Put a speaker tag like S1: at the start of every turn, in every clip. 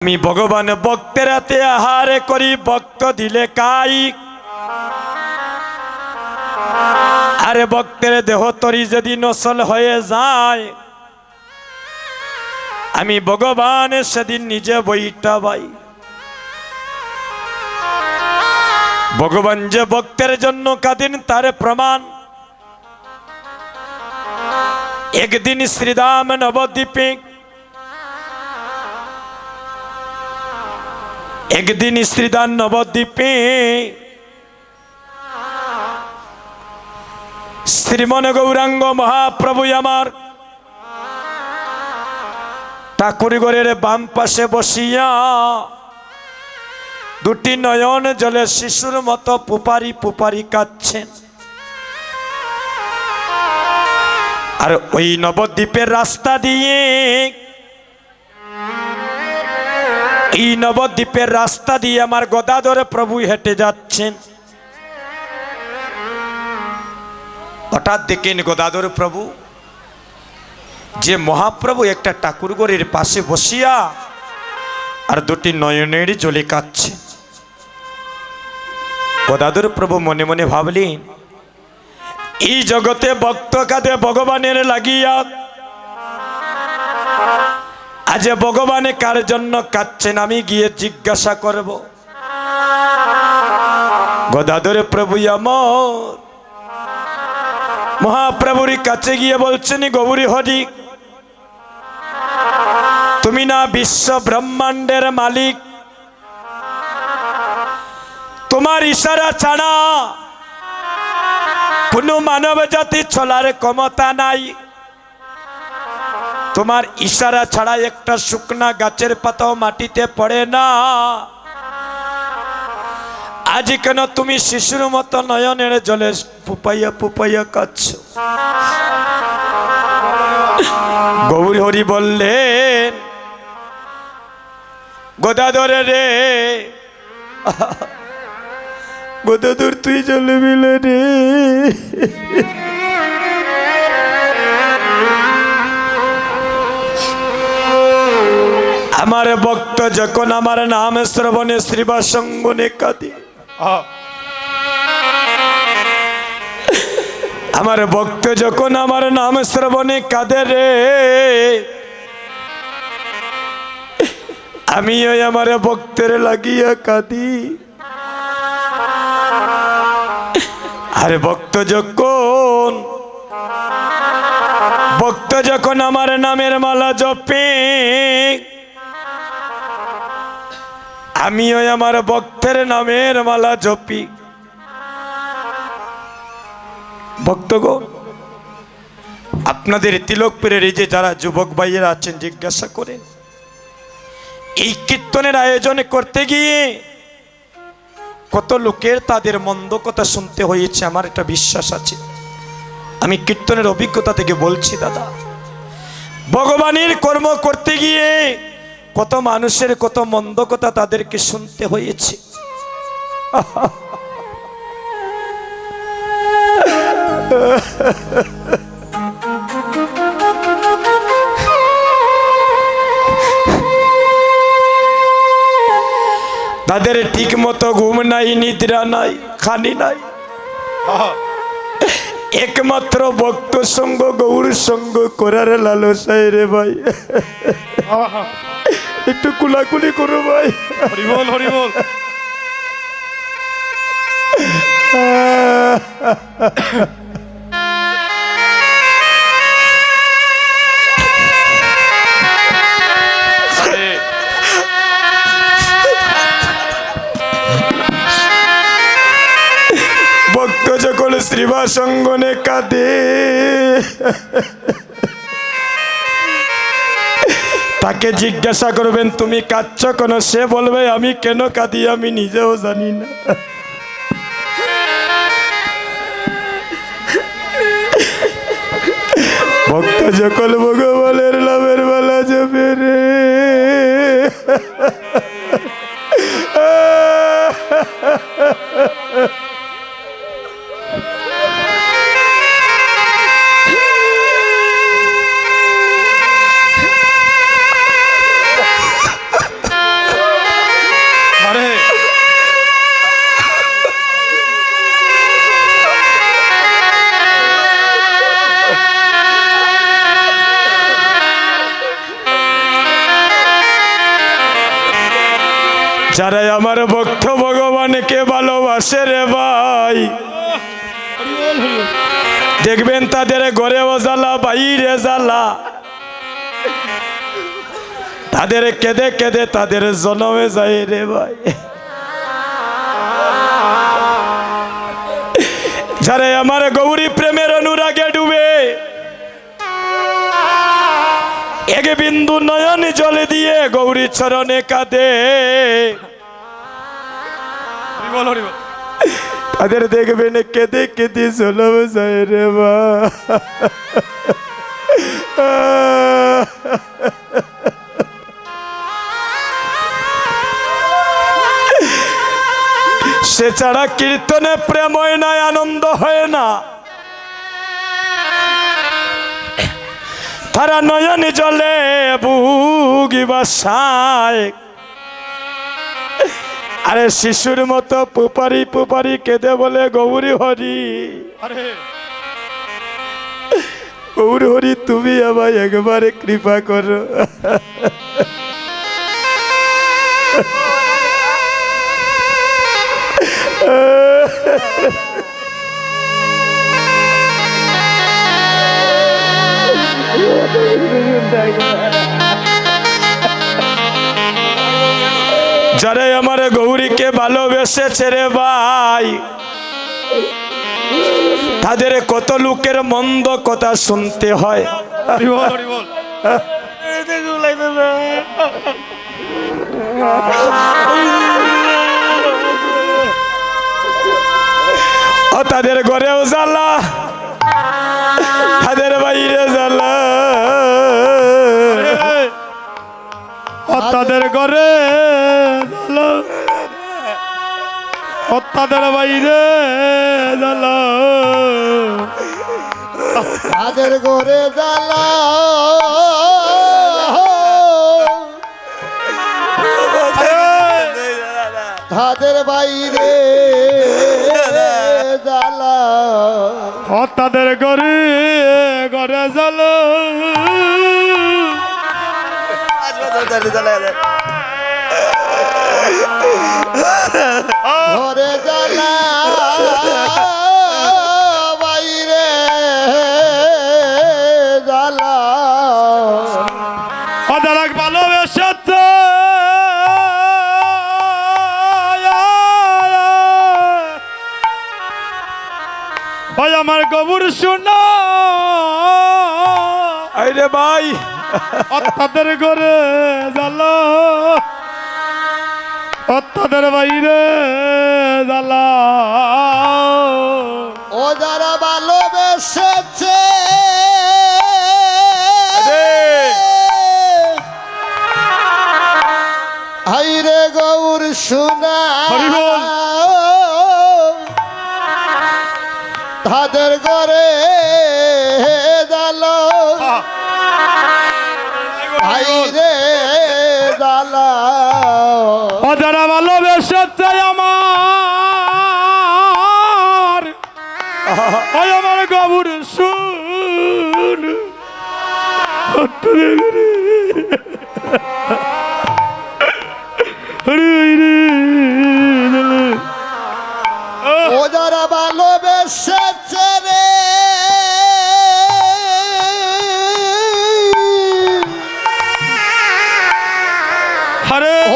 S1: আমি ভগবান ভক্তের হাতে আহারে করি, ভক্ত দিলে কাই। আরে ভক্তের দেহ তরি যদি নসল হয়ে যায়, আমি ভগবান সেদিন নিজে বইটা ভাই। ভগবান যে ভক্তের জন্য কাঁদেন তার প্রমাণ। একদিন শ্রীরাম নবদ্বীপে, একদিন শ্রীদান নবদ্বীপে শ্রীমন গৌরাঙ্গ মহাপ্রভু আমার ঠাকুরঘরের বাম পাশে বসিয়া দুটি নয়ন জলে শিশুর মতো পুপারি পুপারি কাঁদছেন। আর ওই নবদ্বীপের রাস্তা দিয়ে, এই নবদ্বীপের রাস্তা দিয়ে আমার গদাধর প্রভু হেঁটে যাচ্ছেন। হঠাৎ দেখেন গদাধর প্রভু, যে মহাপ্রভু একটা ঠাকুরঘরের পাশে বসিয়া আর দুটি নয়নের জলে কাঁদছে। গদাধর প্রভু মনে মনে ভাবলেন, এই জগতে ভক্ত কাঁদে ভগবানের লাগিয়া, আজ ভগবানে কার জন্য কাঁদছেন আমি গিয়ে জিজ্ঞাসা করব। গদাধর প্রভু আমার মহাপ্রভুর কাছে গিয়ে বলছেন, গৌরী হরি, তুমি না বিশ্ব ব্রহ্মাণ্ডের মালিক, তোমার ইশারা ছাড়া কোনো মানব জাতি চলার ক্ষমতা নাই। তোমার ইশারা ছাড়া একটা শুকনা গাছের পাতাও মাটিতে পড়ে না। আজ কেন তুমি শিশুর মতো নয়নের জলে পুপাইয়া পুপাইয়া কাঁদছো? গৌরী হরি বললেন, গদাধর রে, গদাধর তুই চলে মিলে রে। আমার ভক্ত যখন আমার নাম শ্রবণে শ্রীবাসঙ্গনে কাঁদে, আমার ভক্ত যখন আমার নাম শ্রবণে কাঁদে রে, আমিও আমার ভক্তের লাগিয়া কাঁদি। আরে ভক্ত যখন আমার নামের মালা জপে, আমিও আমার ভক্তের নামের মালা জপি। ভক্তগণ, আপনাদের তিলকপুরের এই যে যারা যুবক ভাইয়েরা আছেন, জিজ্ঞাসা করেন, এই কীর্তনের আয়োজন করতে গিয়ে কত লোকের তাদের মন্দ কথা শুনতে হয়েছে। আমার একটা বিশ্বাস আছে, আমি কীর্তনের অভিজ্ঞতা থেকে বলছি দাদা, ভগবানের কর্ম করতে গিয়ে কত মানুষের কত মন্দ কথা তাদেরকে শুনতে হয়েছে। তাদের ঠিক মতো ঘুম নাই, নিদ্রা নাই, খানি নাই। একমাত্র ভক্ত সঙ্গ, গৌর সঙ্গ করার লালসায় রে ভাই। একটু কুলাকুলি করো ভাই। হরি বল, হরি বল। ভক্ত যখন শ্রীবাসঙ্গনে কাঁদে, তাকে জিজ্ঞাসা করবেন তুমি কাঁদছ কেন? সে বলবে আমি কেন কাঁদি আমি নিজেও জানি না। ভক্ত যখন ভগবানের নামের মালা জপে রে, যারা আমার ভক্ত ভগবানকে ভালোবাসে রে ভাই, দেখবেন তাদের ঘরেও জ্বালা বাইরে জ্বালা, তাদের কেঁদে কেঁদে তাদের জন্মে যায় রে ভাই। যারা আমার গৌরী প্রেমের অনুরাগে ডুবে, এক বিন্দু নয়ন জলে দিয়ে গৌরী চরণে কাঁদে, তাদের দেখবেন কেঁদে কেঁদে জন্মে যায় রে ভাই। সে ছাড়া কীর্তনে প্রেম হয় না, আনন্দ হয় না। তারা নয়ন জলে বুগি বাসায়, আরে শিশুর মতো পুপারি পুপারি কেঁদে বলে গৌরী হরি, গৌরী হরি তুমি আমায় একবারে কৃপা করো। যারা আমার গৌরীকে ভালোবেসেছে রে ভাই, তাদের কত লোকের মন্দ কথা শুনতে হয়। ও তাদের ঘরেও জ্বালা, তাদের বাইরে জ্বালা, তাদের ঘরে জ্বালা, তাদের বাইরে জ্বালা,
S2: তাদের ঘরে জ্বালা, তাদের বাইরে জ্বালা,
S1: তাদের ঘরে ঘরে জ্বালা,
S2: ঘরে জ্বালা, বাইরে জ্বালা,
S1: যারা ভালোবেসেছে ভাই আমার গবুর শোনা, আরে ভাই তাদের ঘরে জ্বালা, তাদের বাইরে জ্বালা।
S2: ও যারা ভালোবেসেছে হাইরে গৌর সোনা, তাদের ঘরে জ্বালা, হাইরে জ্বালা।
S1: ও যারা ভালোবেসেছে আমার, আমার গবুর শুন,
S2: ও যারা ভালোবেসেছে রে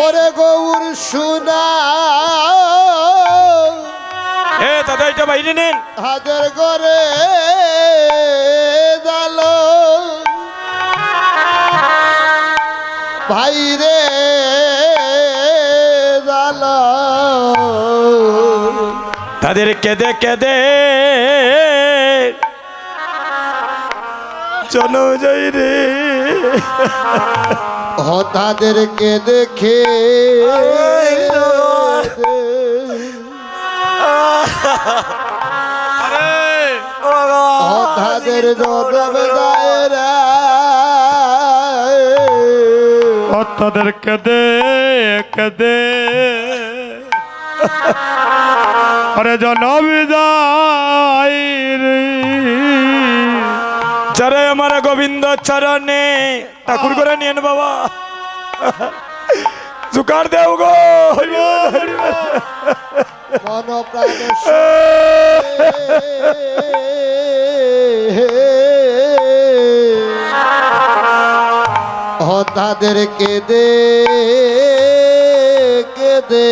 S2: ওরে গৌর সোনা,
S1: দাদা এটা বাইরে নেন,
S2: তাদের ঘরে জ্বালা, ভাইরে জ্বালা,
S1: তাদের কেঁদে কেঁদে জনম যাই রে,
S2: ও তাদেরকে দেখে ও তাদের জনম যায় রে,
S1: ও তাদের কেঁদে কেঁদে আরে জনম যাই রে। যারা আমার গোবিন্দ চরণে ঠাকুর করে নিয়েন বাবা, জুকার দেও গো
S2: মন প্রাণে তাদের কেঁদে কেঁদে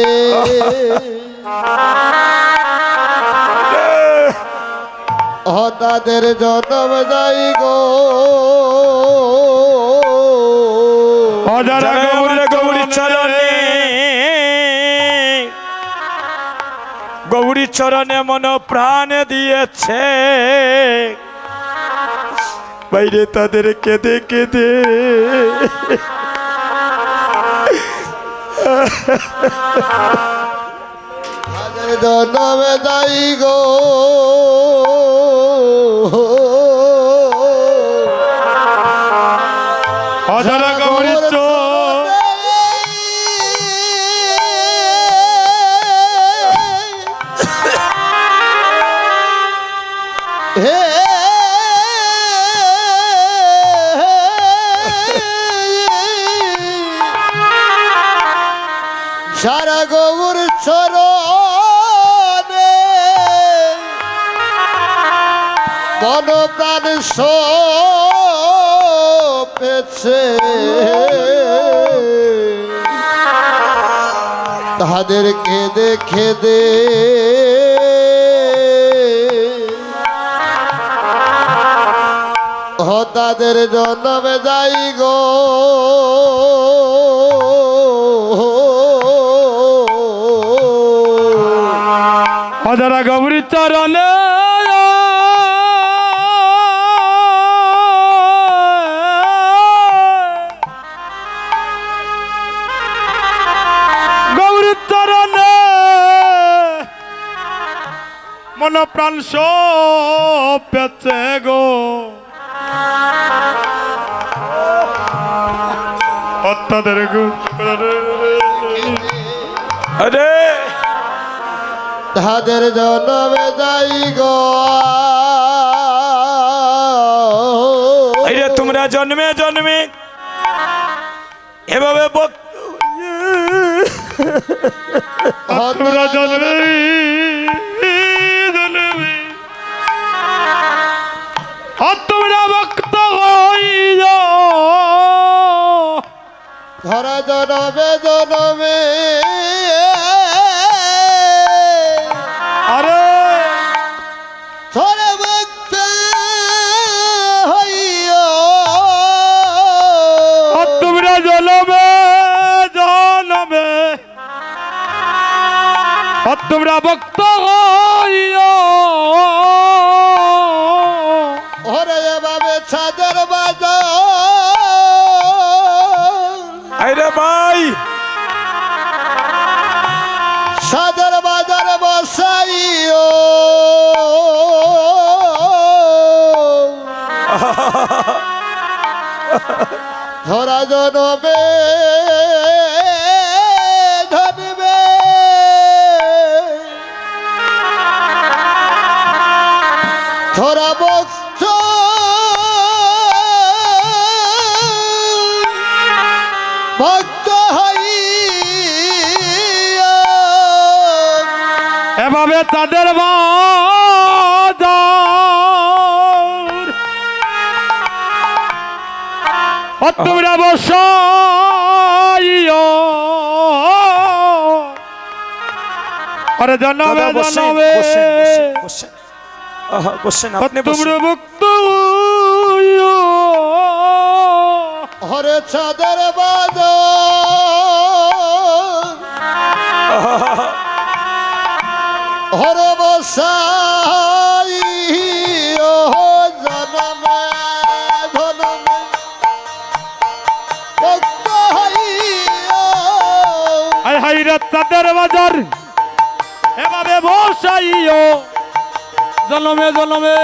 S2: তাদের জন্ম যাই গো
S1: যারা গৌরী চরণে গৌরী চরণে মন প্রাণ দিয়েছে বাইরে তাদের কেঁদে কেঁদে
S2: তাদের জন্ম যাই গো
S1: যারা গৌরী
S2: হে সারা গৌর চরণে মন প্রাণ সপেছে তাদের কেঁদে কেঁদে তাদের জন্মে যাই গো
S1: যারা গৌরী চরণে গৌরী চরণে মন প্রাণ সপেছে গো তাদের আরে
S2: তাদের জন্মে যাই গো
S1: আরে তোমরা জন্মে জন্মে এভাবে তোমরা জন্মে জন্মে তোমরা ভক্ত হইও
S2: ধরা জনমে জনমে
S1: আরে
S2: ধরে ভক্ত হইও
S1: তোমরা জনমে জনমে তোমরা ভক্ত হইও
S2: ওরে এভাবে ছাদের বাজার
S1: আরে ভাই
S2: ছাদের বাজার বসাইও ধরা জনমে ধনবে ধরা ভক্ত ভক্ত হইয়া
S1: এভাবে তাদের বাজার তোমরা বসাইও আরে জন্মে জন্মে তোমরা ভক্ত হইও
S2: হরে চাঁদের বাজার হরে বসাই জনমে ধনমে ভক্ত হইয়া
S1: আই হাই রাত চাঁদের বাজার এভাবে বসাইও জনমে জনমে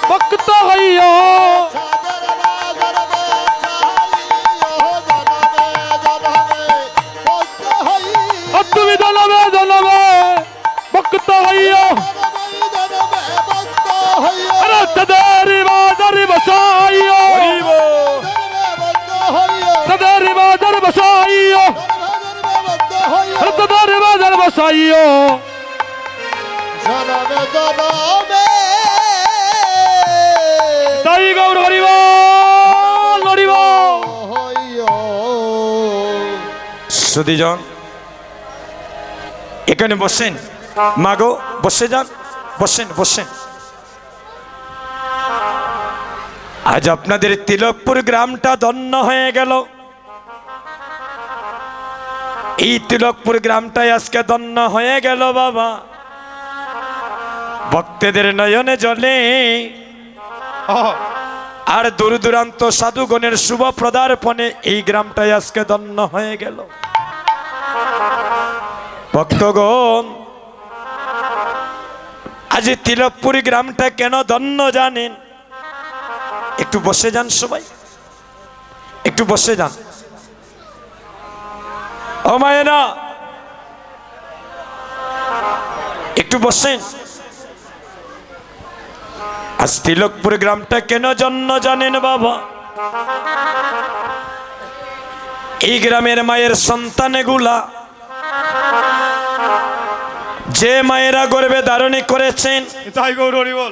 S1: ভক্ত হইও
S2: চাঁদের বাজার বসাইও জনমে জনমে ভক্ত হইয়া
S1: তুমি জনমে জনমে ভক্ত হইও আরে তাদের বাজার বসাইও তাদের বাজার বসাইও
S3: গোসাইও
S2: জনমে জনমে
S3: তাই গৌর হরিব হরিব।
S2: হইও
S1: সুধীজন এখানে বসেন, মাগো বসে যান, বসেন বসেন। আজ আপনাদের তিলকপুর গ্রামটা ধন্য হয়ে গেল। এই তিলকপুর গ্রামটাই আজকে ধন্য হয়ে গেল বাবা। ভক্তদের নয়নে জলে আর দূর দূরান্ত সাধুগণের শুভ পদার্পণে এই গ্রামটাই আজকে ধন্য হয়ে গেল। ভক্তগণ, আজ এই তিলকপুর গ্রামটা কেন ধন্য জানেন? একটু বসে যান সবাই, একটু বসে যান। ও মায়েরা একটু বসেন। আজ তিলকপুর গ্রামটা কেন জন্য জানেন বাবা? এই গ্রামের মায়ের সন্তানগুলা, যে মায়েরা গর্ভে ধারণ করেছেন,
S3: তাই গৌর হরিবল।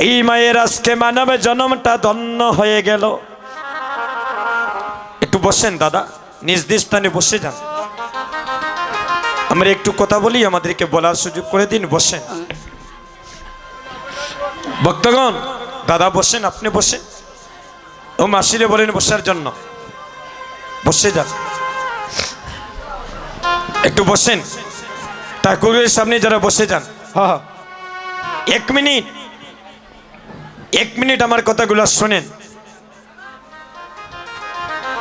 S1: এই মায়ের আজকে মানব জন্মটা ধন্য হয়ে গেল। একটু বসেন দাদা, নিজ নিজ স্থানে বসে যান। আমরা একটু কথা বলি, আমাদেরকে বলার সুযোগ করে দিন। বসেন ভক্তগণ, দাদা বসেন, আপনি বসেন। ও মাসিরে বলেন বসার জন্য, বসে যান, একটু বসেন। ঠাকুরের সামনে যারা বসে যান, এক মিনিট, এক মিনিট আমার কথাগুলো শোনেন।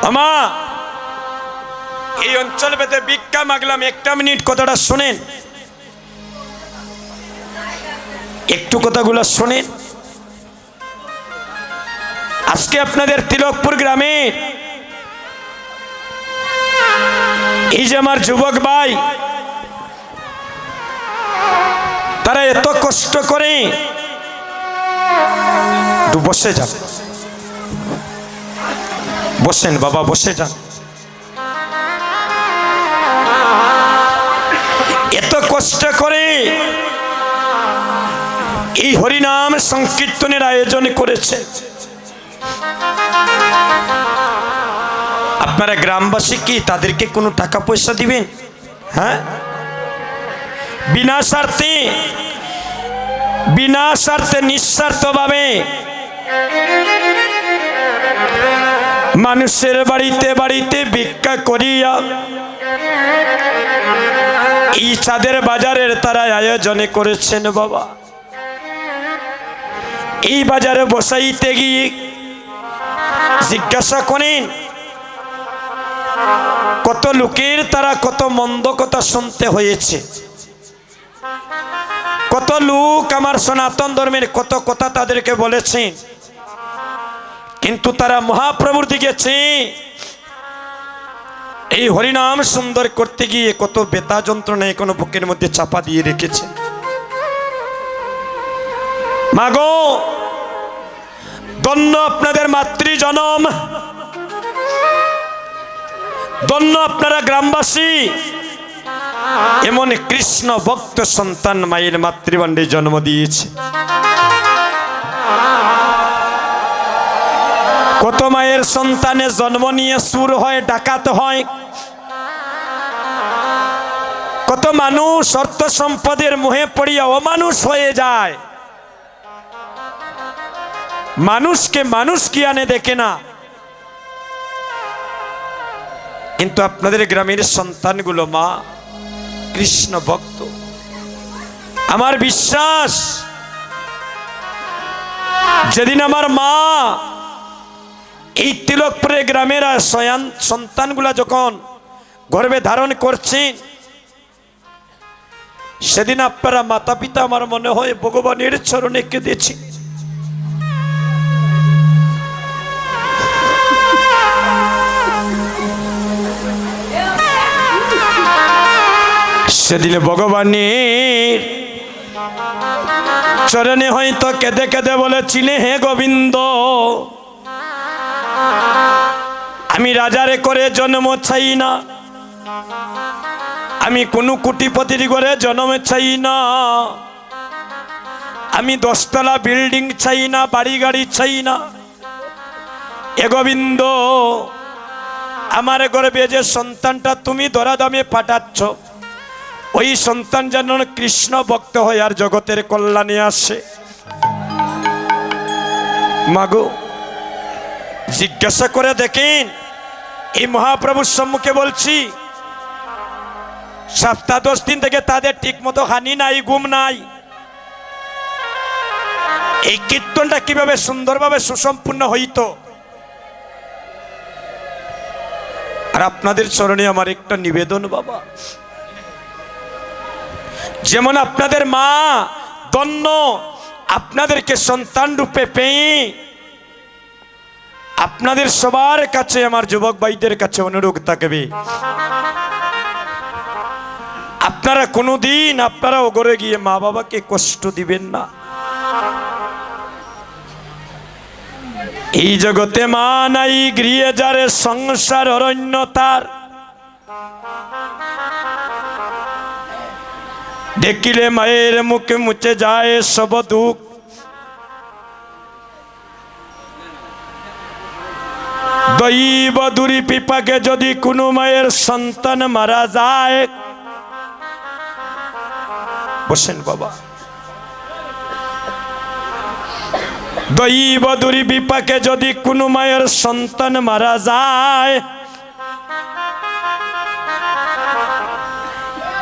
S1: আমা এই অঞ্চল বেঁধে ভিক্ষা মাগলাম, একটা মিনিট কথাটা শোনেন, একটু কথাগুলো শোনেন। আজকে আপনাদের তিলকপুর গ্রামে এই যে আমার যুবক ভাই, তারা এত কষ্ট করে, একটু বসে যান, বসেন বাবা, বসে যান। এত কষ্ট করে এই হরিনাম সংকীর্তনের আয়োজন করেছে। আপনারা গ্রামবাসী কি তাদেরকে কোনো টাকা পয়সা দিবেন? হ্যাঁ, বিনা স্বার্থে, বিনা স্বার্থে নিঃস্বার্থভাবে মানুষের বাড়িতে বাড়িতে ভিক্ষা করিয়া এই চাঁদের বাজারের তারা আয়োজনে করেছেন বাবা। এই বাজারে বসাইতে গিয়ে জিজ্ঞাসা করেন, কত লোকের তারা কত মন্দ কথা শুনতে হয়েছে। কত লোক আমার সনাতন ধর্মের কত কথা তাদেরকে বলেছেন, কিন্তু তারা মহাপ্রভুর দিকে চেয়ে এই হরিনাম সুন্দর করতে গিয়ে কত বেতা যন্ত্রণা এখনো বুকের মধ্যে চাপা দিয়ে রেখেছে। মাগো, ধন্য আপনাদের মাতৃ জনম, ধন্য আপনারা গ্রামবাসী, এমন কৃষ্ণ ভক্ত সন্তান মায়ের মাতৃভাণ্ডে জন্ম দিয়েছে। কত মায়ের সন্তানে জন্ম নিয়ে সুর হয়, ডাকাত হয়। কত মানুষ অর্থ সম্পদের মোহে পড়িয়া অমানুষ হয়ে যায়। মানুষকে মানুষ কি আনে দেখে না। কিন্তু আপনাদের গ্রামের সন্তানগুলো মা কৃষ্ণ ভক্ত। আমার বিশ্বাস, যেদিন আমার মা এই তিলকপুরে গ্রামের সন্তানগুলা যখন গর্ভে ধারণ করছেন, সেদিন আপনারা মাতা পিতা আমার মনে হয় ভগবানের চরণে কেঁদেছি। সেদিনে ভগবানের চরণে হয়তো কেঁদে কেঁদে বলেছিলে, হে গোবিন্দ, আমি রাজারে করে জন্ম চাই না, আমি কোনো কোটিপতির ঘরে জন্ম চাই না, আমি 10 তলা বিল্ডিং চাই না, বাড়ি গাড়ি চাই না। এ গোবিন্দ, আমার গর্ভে যে সন্তানটা তুমি দরাদামে পাঠাচ্ছ, ওই সন্তান যেন কৃষ্ণ ভক্ত হয় আর জগতের কল্যাণে আসে। মাগো, জিজ্ঞাসা করে দেখেন, এই মহাপ্রভুর সম্মুখে বলছি, সপ্তাহ 10 দিন থেকে তাদের ঠিক মতো হানি নাই, ঘুম নাই। এই কীর্তনটা কিভাবে সুন্দরভাবে সুসম্পূর্ণ হইতো। আর আপনাদের চরণে আমার একটা নিবেদন বাবা, যেমন আপনাদের মা ধন্য আপনাদেরকে সন্তান রূপে পেয়ে, আপনাদের সবার কাছে আমার যুবক ভাইদের কাছে অনুরোধ থাকবে, আপনারা কোনোদিন আপনারা ওগরে গিয়ে মা বাবাকে কষ্ট দিবেন না। এই জগতে মা নাই, গৃহে যারে সংসার অরণ্য তার, দেখিলে মায়ের মুখে মুছে যায় সব দুঃখ। দৈব দূরি পিপাকে যদি কোনো মায়ের সন্তান মারা যায়, বসেন বাবা, দৈব দূরি বিপাকে যদি কোনো মায়ের সন্তান মারা যায়,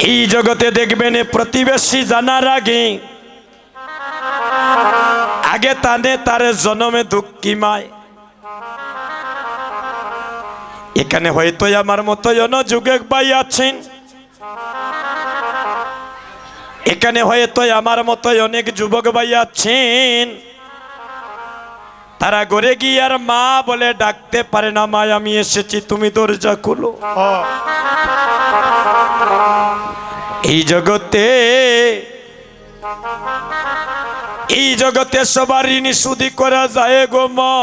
S1: এই জগতে দেখবেন প্রতিবেশী জানার আগে আগে তানে তার জন্মে দুঃখী মায়। এখানে হয়তো আমার মতো যুবক ভাই আছেন, এখানে হয়তো আমার মতো অনেক যুবক ভাই আছেন, তারা ঘরে গিয়ে আর মা বলে ডাকতে পারে না, মা আমি এসেছি, তুমি দরজা খুলো। এই জগতে সবার ঋণ শুধু করা যায় গো মা,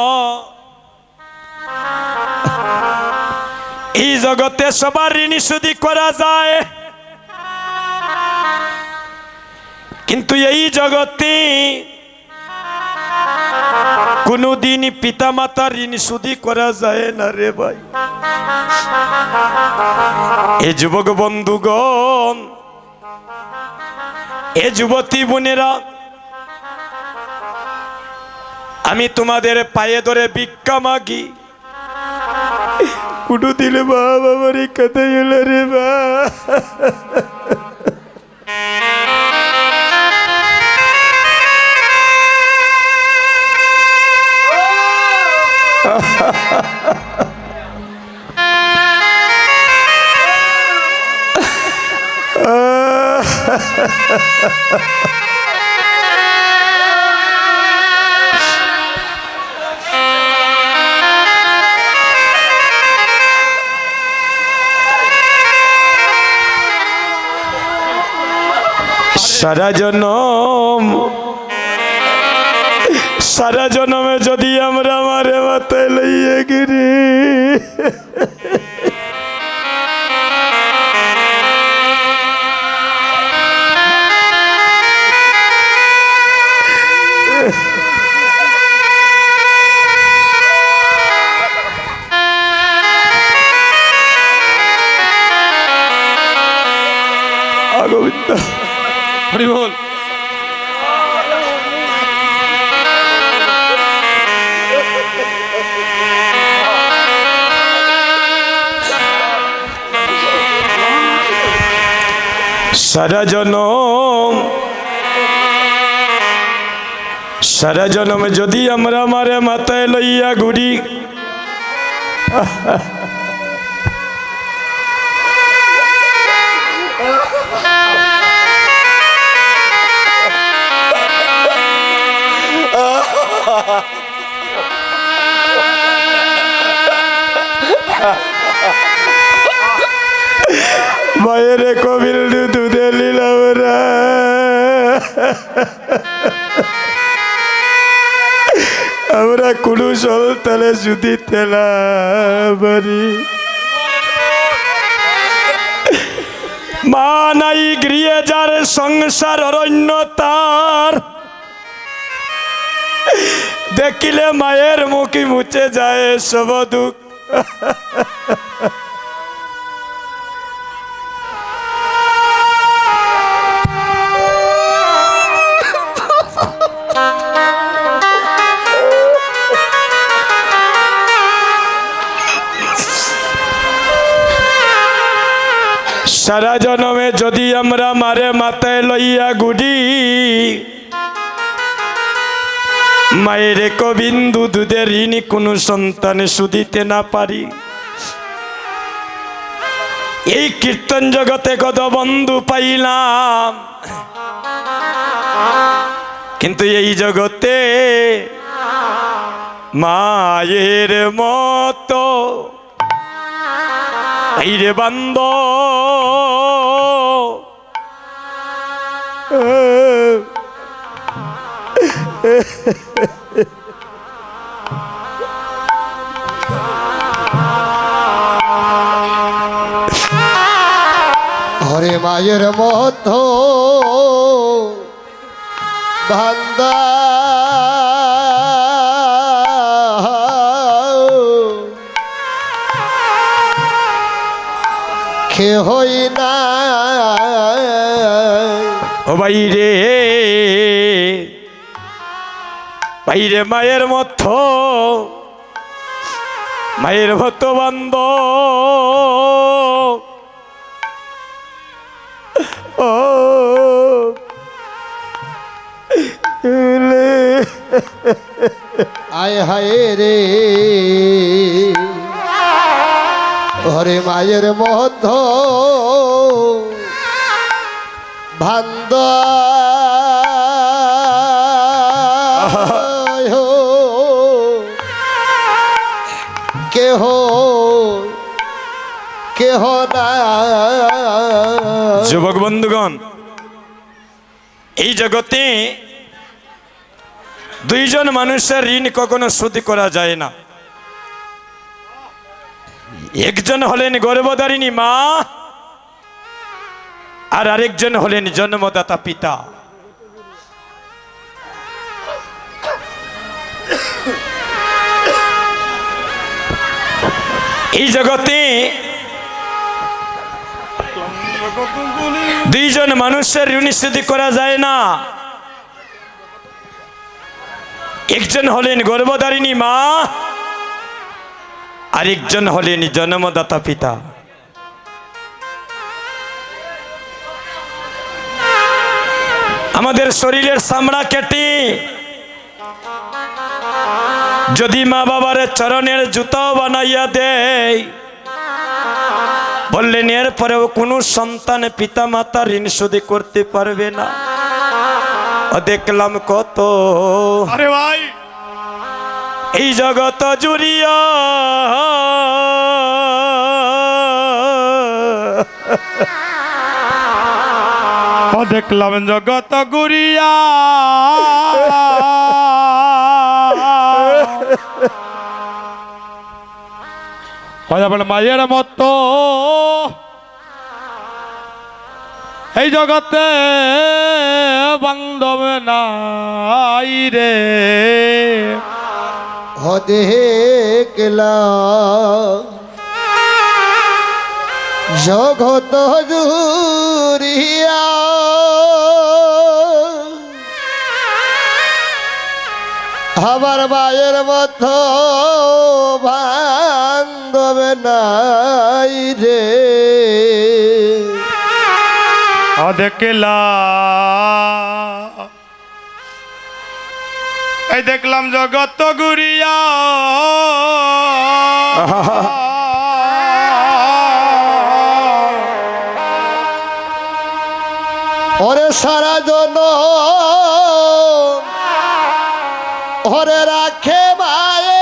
S1: এই জগতে সবার ঋণ শুধু করা যায়, কিন্তু এই জগতে কোনদিন পিতা মাতার ঋণ শুধু করা যায় না রে ভাই। এ যুবক বন্ধুগণ, এ যুবতী বোনেরা, আমি তোমাদের পায়ে ধরে ভিক্ষা মাগি, কুটু দিলে বাবা আমার কথা এলো রে বা। সারা জনমে যদি আমরা মারে মাথায় লইয়ে গিরি,
S3: হরি বল।
S1: সারা জনম যদি আমরা মারে মাথায় লইয়া ঘুরি, মায়ের কবির দুধে লীলামরা, আমরা কুলু সল তালে যদি তেলা বাড়ি। মা নাই গৃহে যার সংসার অরণ্য তার, দেখিলে মায়ের মুখে মুছে যায় সব দুঃখ। সারা জনমে যদি আমরা মারে মাথায় লইয়া গুডি, মায়ের কবিন্দু দুধের ঋণী কোনো সন্তান শুধিতে না পারি। এই কীর্তন জগতে কত বন্ধু পাইলাম, কিন্তু এই জগতে মায়ের মতো এই রে বান্দ
S2: হরে মায়ের মত বান্দা খে হই না।
S1: ও বাইরে বাইরে মায়ের মতো, মায়ের মতো বান্দ ও
S2: আয় হায় রে হরে মায়ের মধ্য ভান্দ কেহ কেহ না।
S1: যুবক বন্ধুগণ, এই জগতে দুইজন মানুষের ঋণ কখনো শোধ করা যায় না। একজন হলেন গর্ভধারিণী মা, আর আরেকজন হলেন জন্মদাতা পিতা। এই জগতে দুইজন মানুষের ঋণ শোধ করা যায় না। একজন হলেন গর্ভধারিণী মা, আরেকজন হলেন জন্মদাতা পিতা। আমাদের শরীরের চামড়া কেটে যদি মা বাবার চরণের জুতাও বানাইয়া দেয়, বললেন এরপরেও কোনো সন্তান পিতা মাতার ঋণ শোধ করতে পারবে না। দেখলাম কত
S3: আরে ভাই
S1: এই জগত জুড়িয়া
S3: দেখলাম জগত গুরিয়া, মায়ের মতো এই জগতে বান্ধব নাই রে।
S2: দেখলা জগত জুরিয়া আমার মায়ের মতো বান্ধব নাই রে।
S3: দেখলা এই দেখলাম জগত গুরিয়া,
S2: ওরে সারা জন ওরে রাখে মায়ে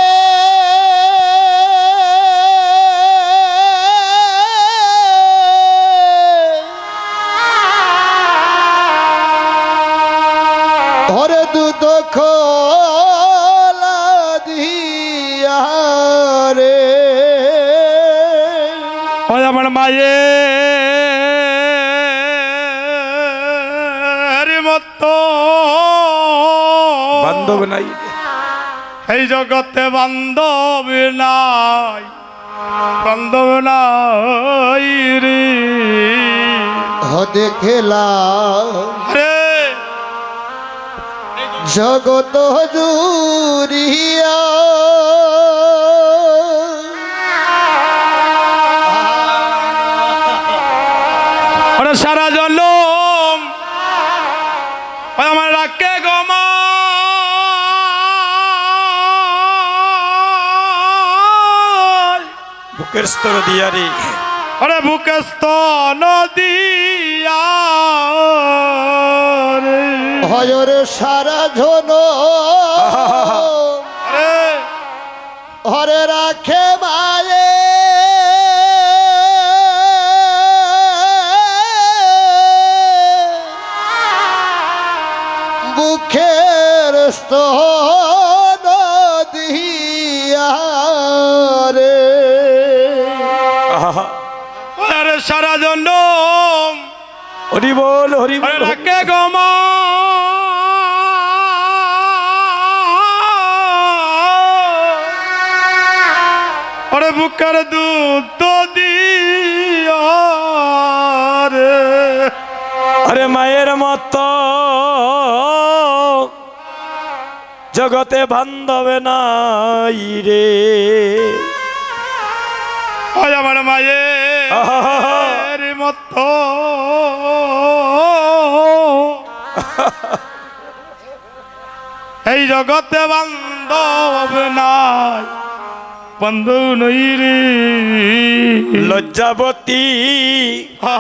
S2: ওরে দুধ খোলা দিয়া রে।
S3: আমার মায়ে
S1: বান্ধব নাই রে।
S3: এই জগতে বান্ধব নাই, বান্ধব নাই রে।
S2: দেখলাম
S3: রে
S2: জগত জুরিয়া
S3: ওরে সারা জলম আমার রাখে গমা
S1: বুকের স্তর দিয়া রে।
S3: ওরে বুকস্ত নদিয়া রে।
S2: হয়রে সারা জন
S3: রে
S2: হরে রাখে মায়ে বুকের স্তন দিয়া রে
S1: আহা,
S3: ওরে সারা জনম
S1: হরি বল হরি
S3: ওরে
S1: বল।
S3: রাখে গমা ওরে বুকের দুধ দিয়া রে।
S1: আরে মায়ের মত জগতে বান্ধব নাই রে।
S3: ওই আমার মায়ের মত এই জগতে বান্ধব নাই, বন্ধু নই রে।
S1: লজ্জাবতী
S3: হা